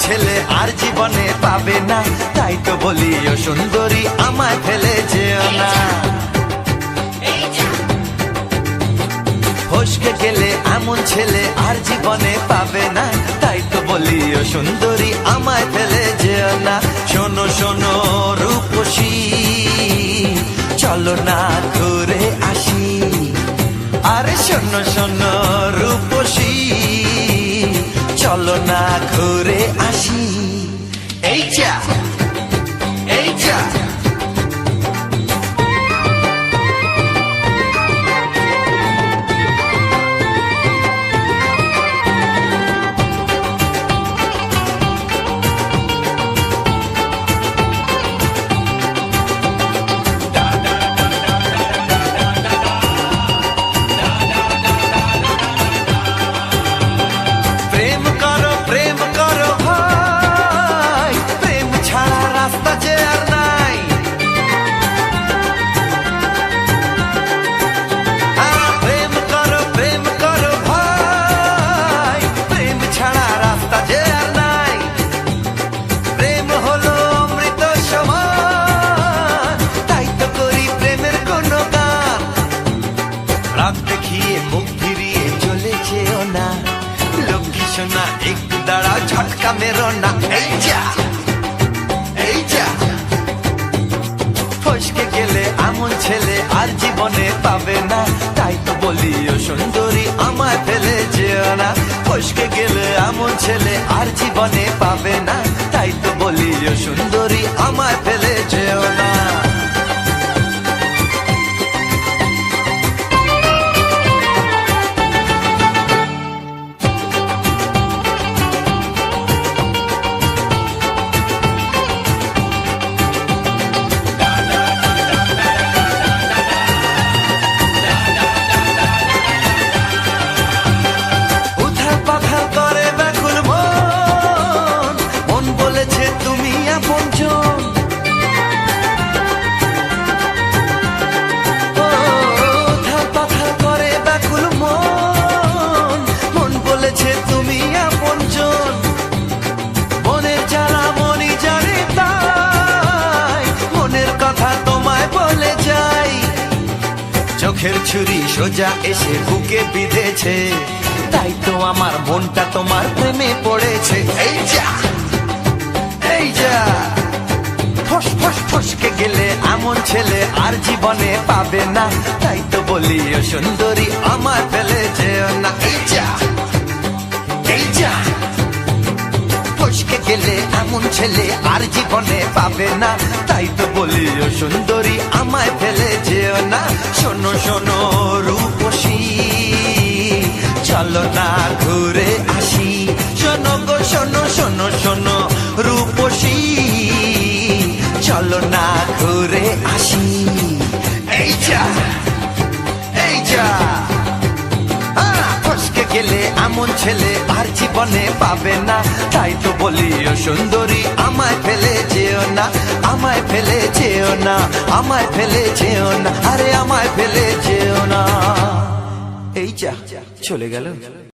ছেলে আর জীবনে পাবে না, তাই তো বলি ও সুন্দরী আমায় ফেলে যেও না। ফসকে গেলে এমন ছেলে আর জীবনে পাবে না, তাই তো বলি ও সুন্দরী আমায় ফেলে যেও না। শোনো শোনো রূপসী, চলো না ঘুরে আসি। আরে শোনো শোনো রূপসী, চলো না ঘুরে আসি। এই যা এই যা না, একটু দাঁড়াও ঝটকা মেরো না। এই যা এই যা ফসকে গেলে এমন ছেলে আর জীবনে পাবে না, তাই তো বলি ও সুন্দরী আমায় ফেলে যেও না। ফসকে গেলে এমন ছেলে আর জীবনে পাবে না, তাই তো বলি ও সুন্দরী আমায় ফেলে যেও না। চোখের ছুরি সোজা এসে বুকে বিঁধেছে, তাই তো আমার মনটা তোমার প্রেমে পড়েছে। এই যা এই যা ফস ফস ফসকে গেলে এমন ছেলে আর জীবনে পাবে না, তাই তো বলি ও সুন্দরী আমায় ফেলে যেও না। এই যা এই যা ফসকে গেলে এমন ছেলে আর জীবনে পাবে না, তাই তো বলি ও সুন্দরী আমায় ফেলে যেও না। শোনো শোনো রূপসী, চলো না ঘুরে আসি। শোনো গো শোনো শোনো শোনো রূপসী, চলো না ঘুরে আসি। এই যা এই যা ফসকে গেলে এমন ছেলে আর জীবনে পাবে না, তাই তো বলি ও সুন্দরী আমায় ফেলে যেও না। আমায় ফেলে যেও না, আমায় ফেলে যেও না, আরে আমায় ফেলে যেও না। এই যা চলে গেল।